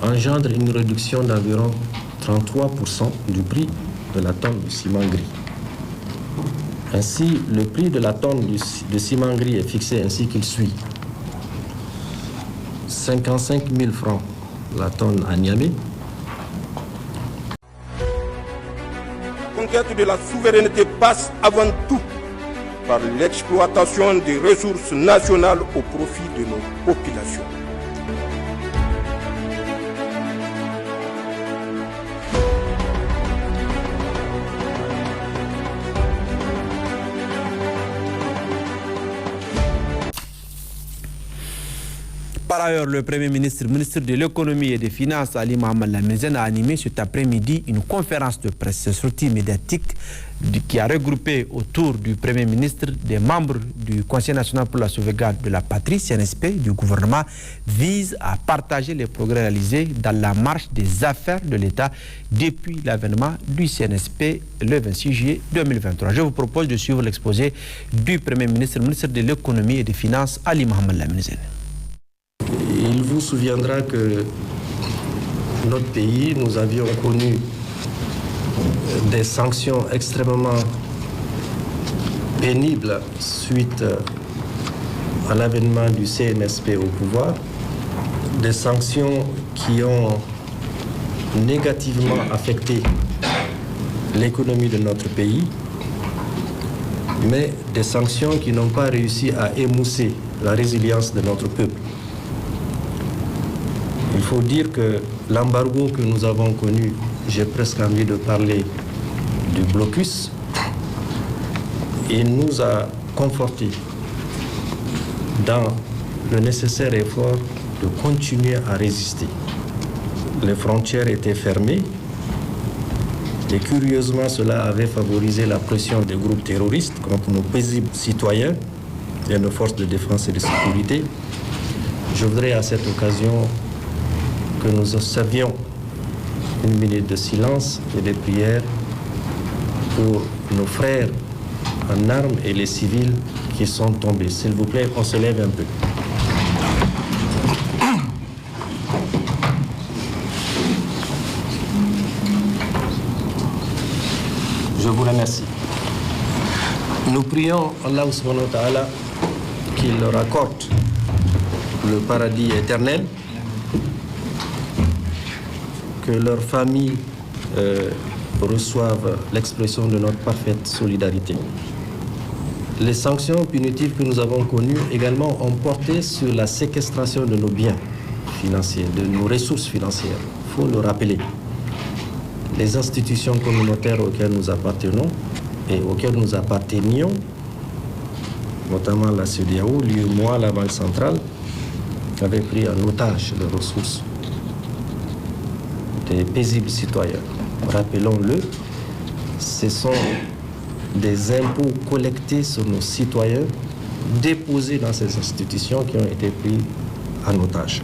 engendre une réduction d'environ 33% du prix de la tonne de ciment gris. Ainsi, le prix de la tonne de ciment gris est fixé ainsi qu'il suit. 55 000 francs la tonne à Niamey. La conquête de la souveraineté passe avant tout par l'exploitation des ressources nationales au profit de nos populations. Par ailleurs, le Premier ministre, ministre de l'économie et des finances, Ali Mohamed Lamine, a animé cet après-midi une conférence de presse sortie médiatique qui a regroupé autour du Premier ministre des membres du Conseil national pour la sauvegarde de la patrie, CNSP, du gouvernement, vise à partager les progrès réalisés dans la marche des affaires de l'État depuis l'avènement du CNSP le 26 juillet 2023. Je vous propose de suivre l'exposé du Premier ministre, ministre de l'économie et des finances, Ali Mohamed Lamine. Il vous souviendra que notre pays, nous avions connu des sanctions extrêmement pénibles suite à l'avènement du CNSP au pouvoir, des sanctions qui ont négativement affecté l'économie de notre pays, mais des sanctions qui n'ont pas réussi à émousser la résilience de notre peuple. Il faut dire que l'embargo que nous avons connu, j'ai presque envie de parler du blocus, il nous a confortés dans le nécessaire effort de continuer à résister. Les frontières étaient fermées et curieusement cela avait favorisé la pression des groupes terroristes contre nos paisibles citoyens et nos forces de défense et de sécurité. Je voudrais à cette occasion que nous observions une minute de silence et de prière pour nos frères en armes et les civils qui sont tombés. S'il vous plaît, on se lève un peu. Je vous remercie. Nous prions Allah subhanahu wa ta'ala qu'il leur accorde le paradis éternel, que leurs familles reçoivent l'expression de notre parfaite solidarité. Les sanctions punitives que nous avons connues également ont porté sur la séquestration de nos biens financiers, de nos ressources financières. Il faut le rappeler. Les institutions communautaires auxquelles nous appartenons et auxquelles nous appartenions, notamment la CEDEAO, l'UEMOA, la Banque centrale, avaient pris en otage les ressources des paisibles citoyens. Rappelons-le, ce sont des impôts collectés sur nos citoyens, déposés dans ces institutions qui ont été pris en otage.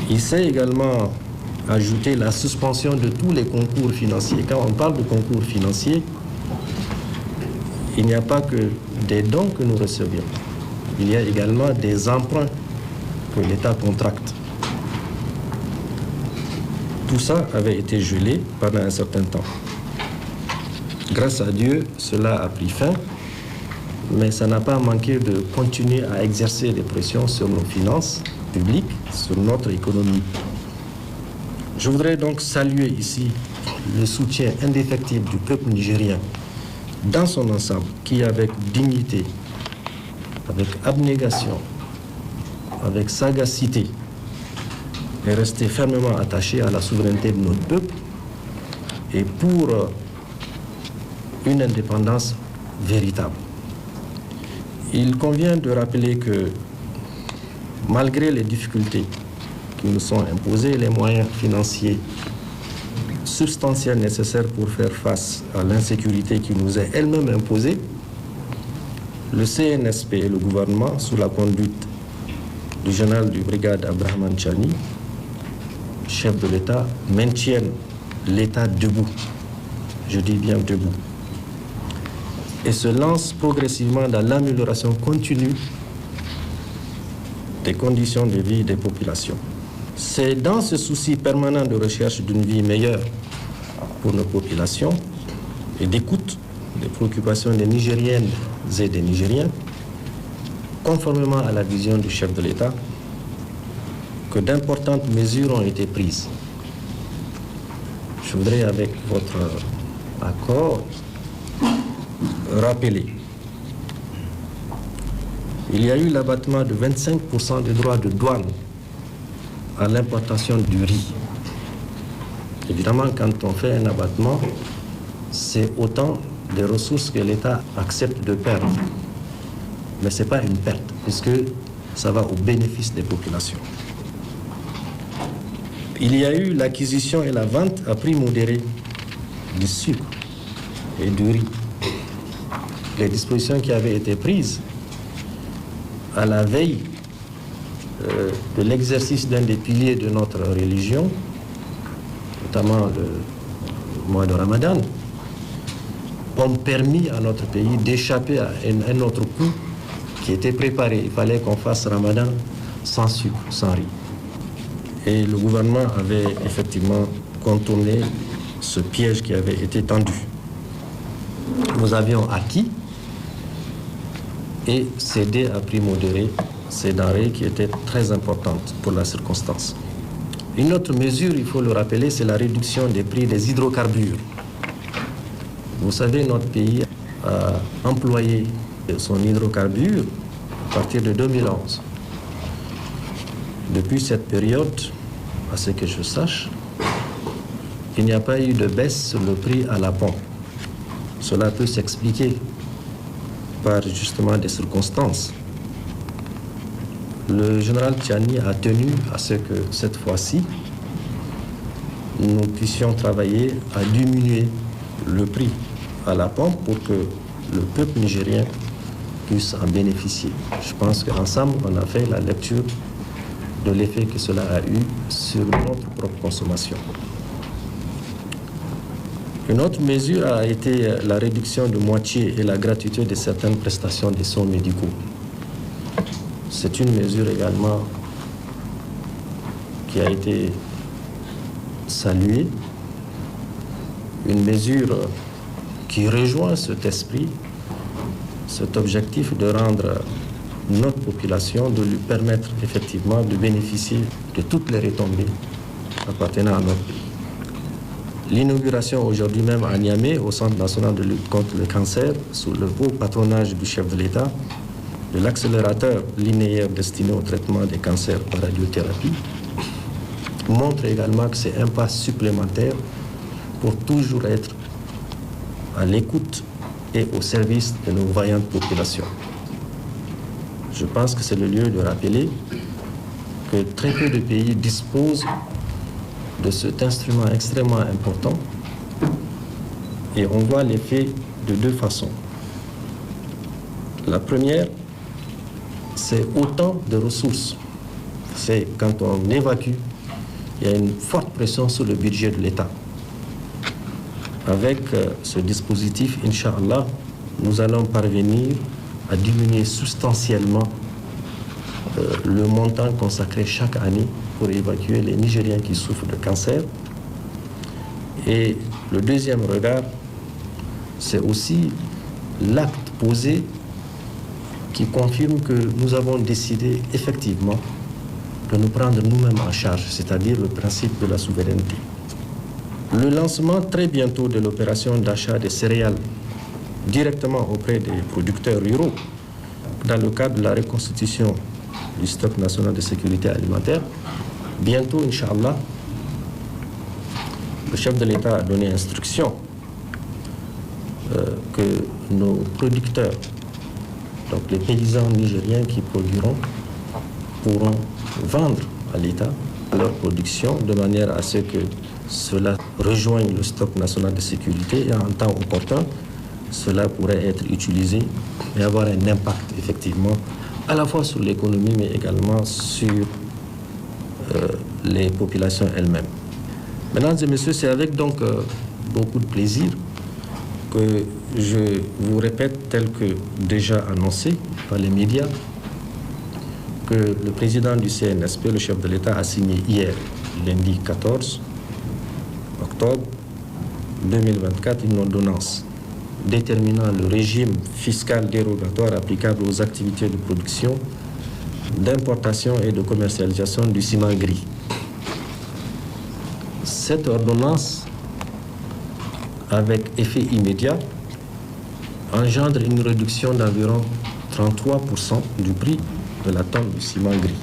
Il s'est également ajouté la suspension de tous les concours financiers. Quand on parle de concours financiers, il n'y a pas que des dons que nous recevions. Il y a également des emprunts que l'État contracte. Tout ça avait été gelé pendant un certain temps. Grâce à Dieu, cela a pris fin, mais ça n'a pas manqué de continuer à exercer des pressions sur nos finances publiques, sur notre économie. Je voudrais donc saluer ici le soutien indéfectible du peuple nigérien dans son ensemble, qui avec dignité, avec abnégation, avec sagacité, est resté fermement attaché à la souveraineté de notre peuple et pour une indépendance véritable. Il convient de rappeler que malgré les difficultés qui nous sont imposées, les moyens financiers substantiels nécessaires pour faire face à l'insécurité qui nous est elle-même imposée, le CNSP et le gouvernement, sous la conduite du général du brigade Abraham Chani, chef de l'État, maintiennent l'État debout. Je dis bien debout. Et se lance progressivement dans l'amélioration continue des conditions de vie des populations. C'est dans ce souci permanent de recherche d'une vie meilleure pour nos populations et d'écoute des préoccupations des Nigériennes et des Nigériens, conformément à la vision du chef de l'État, que d'importantes mesures ont été prises. Je voudrais, avec votre accord, rappeler. Il y a eu l'abattement de 25% des droits de douane à l'importation du riz. Évidemment, quand on fait un abattement, c'est autant des ressources que l'État accepte de perdre. Mais ce n'est pas une perte, puisque ça va au bénéfice des populations. Il y a eu l'acquisition et la vente à prix modéré du sucre et du riz. Les dispositions qui avaient été prises à la veille de l'exercice d'un des piliers de notre religion, notamment le mois de Ramadan, ont permis à notre pays d'échapper à un autre coup qui était préparé. Il fallait qu'on fasse Ramadan sans sucre, sans riz. Et le gouvernement avait effectivement contourné ce piège qui avait été tendu. Nous avions acquis et cédé à prix modéré ces denrées qui étaient très importantes pour la circonstance. Une autre mesure, il faut le rappeler, c'est la réduction des prix des hydrocarbures. Vous savez, notre pays a employé son hydrocarbure à partir de 2011. Depuis cette période, à ce que je sache, il n'y a pas eu de baisse sur le prix à la pompe. Cela peut s'expliquer par justement des circonstances. Le général Tchiani a tenu à ce que cette fois-ci, nous puissions travailler à diminuer le prix à la pompe pour que le peuple nigérien puisse en bénéficier. Je pense qu'ensemble, on a fait la lecture de l'effet que cela a eu sur notre propre consommation. Une autre mesure a été la réduction de moitié et la gratuité de certaines prestations de soins médicaux. C'est une mesure également qui a été saluée, une mesure qui rejoint cet esprit, cet objectif de rendre notre population, de lui permettre effectivement de bénéficier de toutes les retombées appartenant à notre pays. L'inauguration aujourd'hui même à Niamey, au Centre national de lutte contre le cancer, sous le beau patronage du chef de l'État, de l'accélérateur linéaire destiné au traitement des cancers par radiothérapie, montre également que c'est un pas supplémentaire pour toujours être à l'écoute et au service de nos vaillantes populations. Je pense que c'est le lieu de rappeler que très peu de pays disposent de cet instrument extrêmement important et on voit l'effet de deux façons. La première, c'est autant de ressources. C'est quand on évacue, il y a une forte pression sur le budget de l'État. Avec ce dispositif, Inch'Allah, nous allons parvenir à diminuer substantiellement le montant consacré chaque année pour évacuer les Nigériens qui souffrent de cancer. Et le deuxième regard, c'est aussi l'acte posé qui confirme que nous avons décidé effectivement de nous prendre nous-mêmes en charge, c'est-à-dire le principe de la souveraineté. Le lancement très bientôt de l'opération d'achat des céréales directement auprès des producteurs ruraux dans le cadre de la reconstitution du stock national de sécurité alimentaire. Bientôt, Inch'Allah, le chef de l'État a donné instruction que nos producteurs, donc les paysans nigériens qui produiront, pourront vendre à l'État leur production de manière à ce que cela rejoigne le stock national de sécurité et en temps opportun, cela pourrait être utilisé et avoir un impact effectivement à la fois sur l'économie mais également sur les populations elles-mêmes. Mesdames et messieurs, c'est avec donc beaucoup de plaisir que je vous répète, tel que déjà annoncé par les médias, que le président du CNSP, le chef de l'État, a signé hier, lundi 14 octobre 2024, une ordonnance déterminant le régime fiscal dérogatoire applicable aux activités de production, d'importation et de commercialisation du ciment gris. Cette ordonnance, avec effet immédiat, engendre une réduction d'environ 33% du prix de la tonne du ciment gris.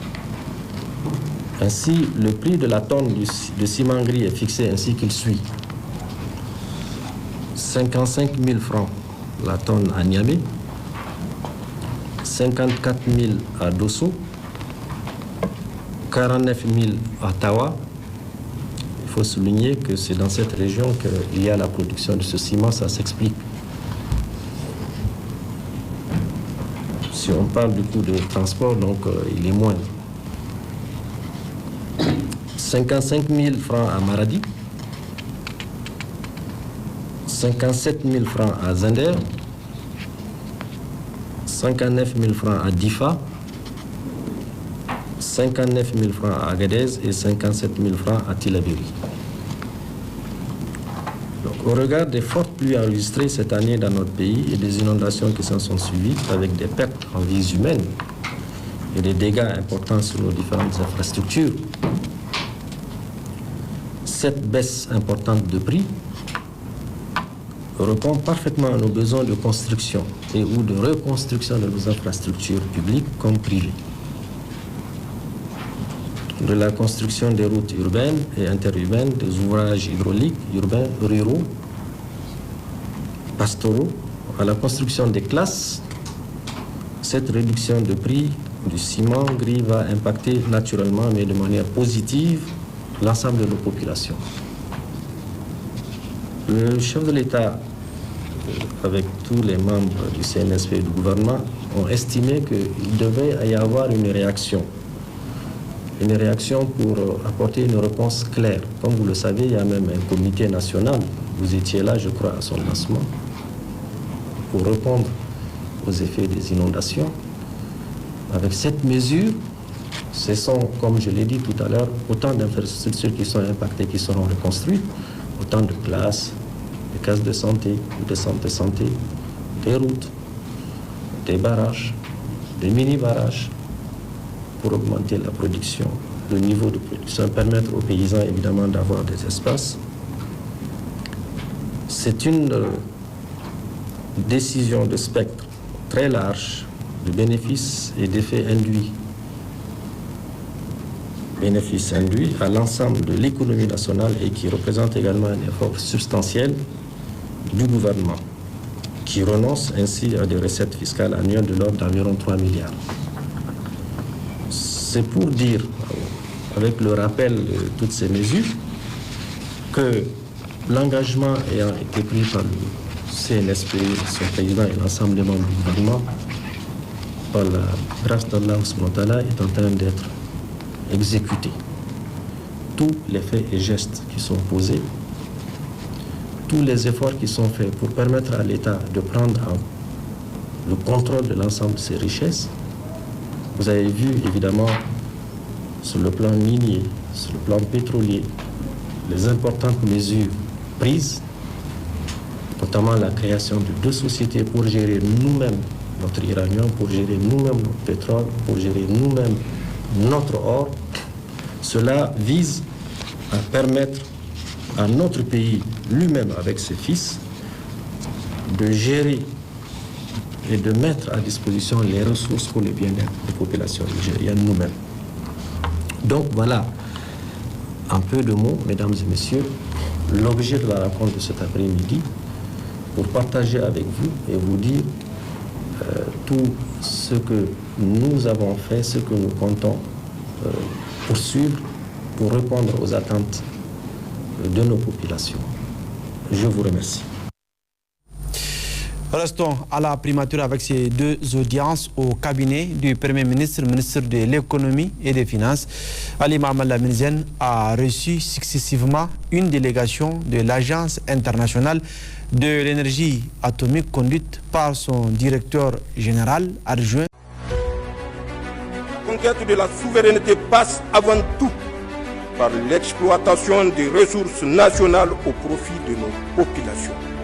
Ainsi, le prix de la tonne de ciment gris est fixé ainsi qu'il suit. 55 000 francs la tonne à Niamey, 54 000 à Dosso, 49 000 à Tawa. Il faut souligner que c'est dans cette région qu'il y a la production de ce ciment, ça s'explique. Si on parle du coût de transport, donc il est moindre. 55 000 francs à Maradi, 57 000 francs à Zender, 59 000 francs à Difa, 59 000 francs à Agadez et 57 000 francs à Tillabéri. Au regard des fortes pluies enregistrées cette année dans notre pays et des inondations qui s'en sont suivies, avec des pertes en vies humaines et des dégâts importants sur nos différentes infrastructures, cette baisse importante de prix répond parfaitement à nos besoins de construction et ou de reconstruction de nos infrastructures publiques comme privées. De la construction des routes urbaines et interurbaines, des ouvrages hydrauliques, urbains, ruraux, pastoraux, à la construction des classes, cette réduction de prix du ciment gris va impacter naturellement, mais de manière positive, l'ensemble de nos populations. Le chef de l'État, avec tous les membres du CNSP et du gouvernement, ont estimé qu'il devait y avoir une réaction pour apporter une réponse claire. Comme vous le savez, il y a même un comité national, vous étiez là, je crois, à son lancement, pour répondre aux effets des inondations. Avec cette mesure, ce sont, comme je l'ai dit tout à l'heure, autant d'infrastructures qui sont impactées, qui seront reconstruites, autant de classes, des cases de santé, des centres de santé, des routes, des barrages, des mini-barrages, pour augmenter la production, le niveau de production, permettre aux paysans évidemment d'avoir des espaces. C'est une décision de spectre très large de bénéfices et d'effets induits. Bénéfices induits à l'ensemble de l'économie nationale et qui représente également un effort substantiel du gouvernement, qui renonce ainsi à des recettes fiscales annuelles de l'ordre d'environ 3 milliards. C'est pour dire, avec le rappel de toutes ces mesures, que l'engagement ayant été pris par le CNSP, son président et l'ensemble des membres du gouvernement, par la grâce d'Allah est en train d'être exécuté. Tous les faits et gestes qui sont posés, tous les efforts qui sont faits pour permettre à l'État de prendre le contrôle de l'ensemble de ses richesses. Vous avez vu évidemment sur le plan minier, sur le plan pétrolier, les importantes mesures prises, notamment la création de 2 sociétés pour gérer nous-mêmes notre uranium, pour gérer nous-mêmes notre pétrole, pour gérer nous-mêmes notre or. Cela vise à permettre à notre pays lui-même, avec ses fils, de gérer et de mettre à disposition les ressources pour le bien-être des populations nigériennes nous-mêmes. Donc voilà, en peu de mots, mesdames et messieurs, l'objet de la rencontre de cet après-midi, pour partager avec vous et vous dire tout ce que nous avons fait, ce que nous comptons poursuivre pour répondre aux attentes de nos populations. Je vous remercie. Restons à la primature avec ces 2 audiences au cabinet du Premier ministre, ministre de l'économie et des finances. Ali Mohamed Lamine a reçu successivement une délégation de l'Agence internationale de l'énergie atomique conduite par son directeur général adjoint. conquête de la souveraineté passe avant tout par l'exploitation des ressources nationales au profit de nos populations.